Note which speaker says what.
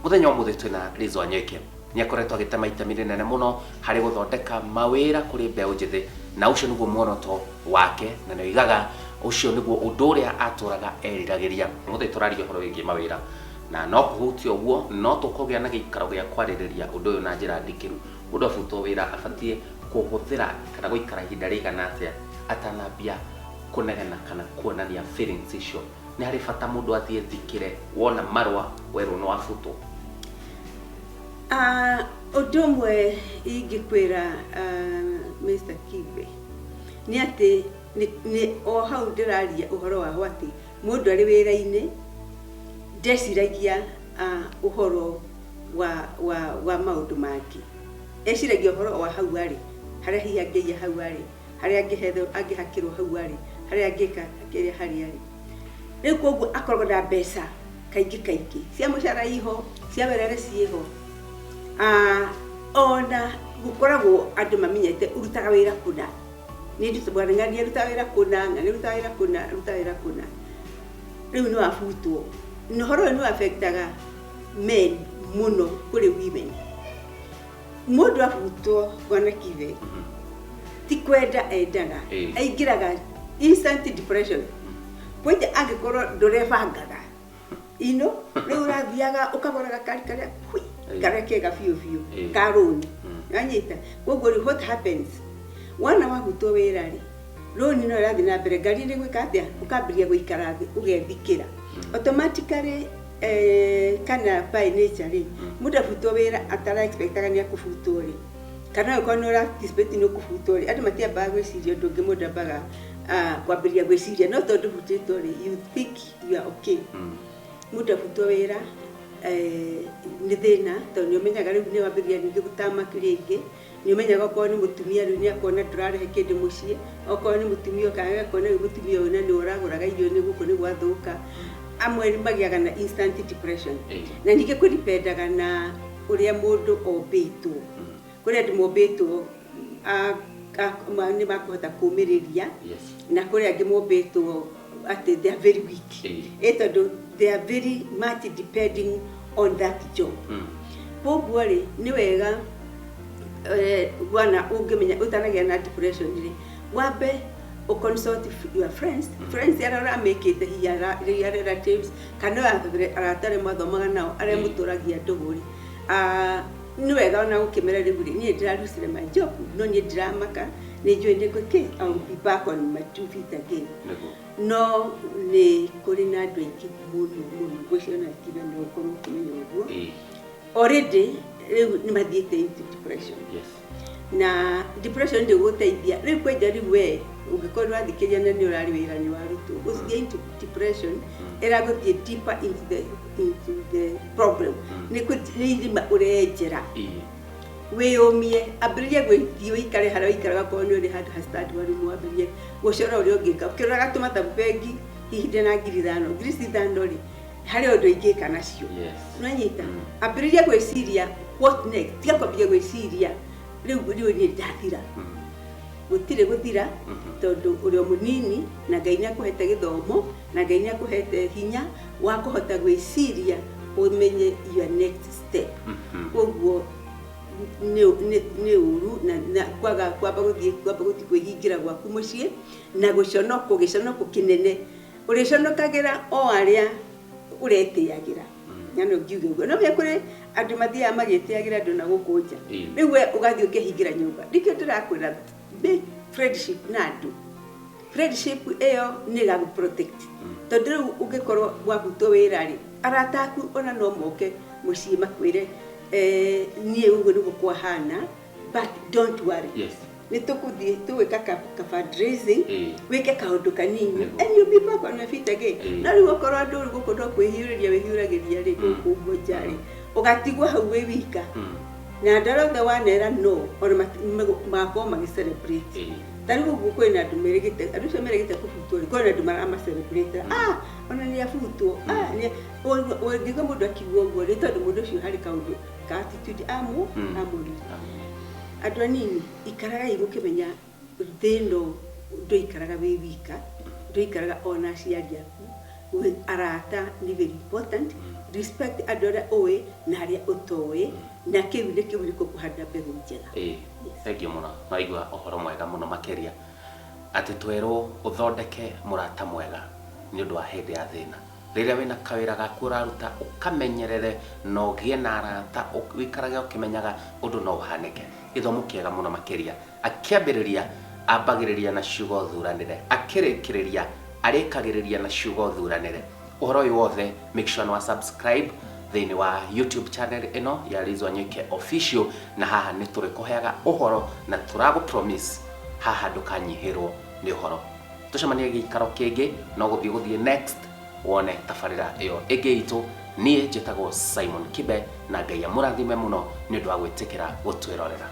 Speaker 1: muthenya umuthe twina Liz Wanyeke ni akoretwo agitema itemi rinene muno hari guthondeka mawira kuri mbeu njithi na ucio niguo muonoto wake na noigaga ucio niguo undu uria aturaga eriragiria muthe turaria horo wingi mawira na no kuhutia uguo no tukogia na gikaro gia kwaririria undu uyu na njira ndikiru mundu afuto wira afatie kuhuthira kana guikara ihinda rigana atia atanambia kunegena kana kuonania feelings icio ni hari bata mundu athie thikire wona marwa weru no afuto.
Speaker 2: Udomwe ingikwira Mr. Kibe ni ati ni o hau ndiraria uhoro wa hwati mundu ari wira-ini ndeciragia uhoro wa maundu mangi eciragia uhoro wa hau ari haria hi angeia hau ari haria angehetho angihakirwo hau ari haria angika kiria hari ari riu koguo akorwo na mbeca kaingi cia mucara iho cia werere ciiho ona gukoragwo andu mamenyete urutaga wira kuna ni ndu bwana ngani urutaga wira kuna ngani urutaga wira kuna riu no afutwo no horo no affectaga men muno kuri women mundu afutwo bwana Kibe ti kwenda endaga aingiraga instant depression kwete angikorwo ndurebangaga ino riu rathiaga ukaboraga kari karia karekega fiu karoni anyita koguo what happens wana wagutwo wira ri roni no rathi na mbere ngari ni gwikatia ukambiria guikara thi ugethikira automatically kana by nature ri muda futwo wira atara expectaga ni akufutwo ri kana uko no anticipate no kufutwo ri andu matia bagwe sirio ndungi muda baga kwambiria gwiciria no tondu futitwo ri you think you are okay muda futwo wira ni thina to ni umenyaga riu ni wambiria ningi gutama kiringi ni umenyaga ko ni mutumia riu ni akona ndurarehe kindu mucii oko ni mutumia kaga kona ni mutumia una ni uraguraga irio ni guko ni gwathuka amwe ni magiaga na instant depression na ningi kuripendaga na uria mundu obitwo kuria ndi mobitwo ni makuhota kumiriria na kuria ngi mobitwo at they are very weak they are very much depending on that job koguo ri ni wega bwana ungimenya utanagia na depression ri wambe consult your friends arara make it hiya relatives kana aratare mathomaga nao aria muturagia nduguri ni wega ona ukimera riburi ni ndirarucire my job no ni ndiramaka ni njui ndiko ke I'll be back on my 2 feet again no ni kuri na andu aingi muno gwicio na Kibe no korwo kumenya uguo already ni mathiete into depression na depression ndio guteithia riu kwenja riu we ungikorwo athikiria na ni urari wira ni warutu uthie into depression era guthie deeper into the problem ni kuthima urenjera wiyumie ambiririe gwithio ikare haria ikaraga ko ni uri handu hastad wari mwambirie gucora uri ungika ukirora gatuma tabupengi hihinde na ngiri thano ri hari undu ingika nacio nonyita ambiririe gwiciria what next tia kwambia gwiciria riu ni ndathira gutire guthira tondu uri munini na Ngai ni akuhete githomo na Ngai ni akuhete hinya wa kuhota gwiciria umenye your next step koguo ni uru na kwaga kwamba guthie kwihingira gwaku mucii na guconoko kinene uriconokagira o aria uretiagira nyano ngiuge uguo no kuri andu mathia magitiagira andu na gukunja riu we ugathie ukihingira nyumba ndikio ndirakwira be friendship na andu friendship eyo ni ga protect tondu riu ungikorwo gwabutwo wira ri arataku ona no moke mucii makwire nie uguo ni gukwa hana but don't worry ni tukuthie tuweka ka fundraising weke kaundu kanini and you be back on your feet again na riu ukorwo andu gukondo kwihiriria wihiragiria ri gukugo jari ugatigwa hau we wika na ndarothe wanera no ona mako magi celebrate tani gugu kwina andu merigite andu cio merigite kubutwo ri kwina andu marama celebrate ona ni afutwo ni ndigo mundu akigwo guo ri tondu mundu cio hari kaundu ka attitude amuri andu anini ikaraga igukimenya thino ndoikaraga we wika ndoikaraga ona aciari aku arata ni very important respect andå arä a å na arä a å toä na kä u nä kä u nä kå kåhanda mbegå njega.
Speaker 1: Thank you muno naigua ohoro mwega muno makeria ati twerwo uthondeke murata mwega ni undu wa hindi ya thina riria wina kawira gaku uraruta ukamenyerere no gie na arata wikarage ukimenyaga undu no uhanike githomo kiega muno makeria akiambiriria ambagiriria na ciugo thuranire akirikiriria arikagiriria na ciugo thuranire uhoro uyu wothe make sure no subscribe thini wa YouTube channel ino ya Liz Wanyeke official na haha ni turikuheaga uhoro na turago promise haha ndukanyihirwo ni uhoro tucemanie gikaro kingi no guthie next wone tafarira iyo ingi itu nie njitagwo Simon Kibe na Ngai amurathime muno ni undu wa gwitikira gutwirorera.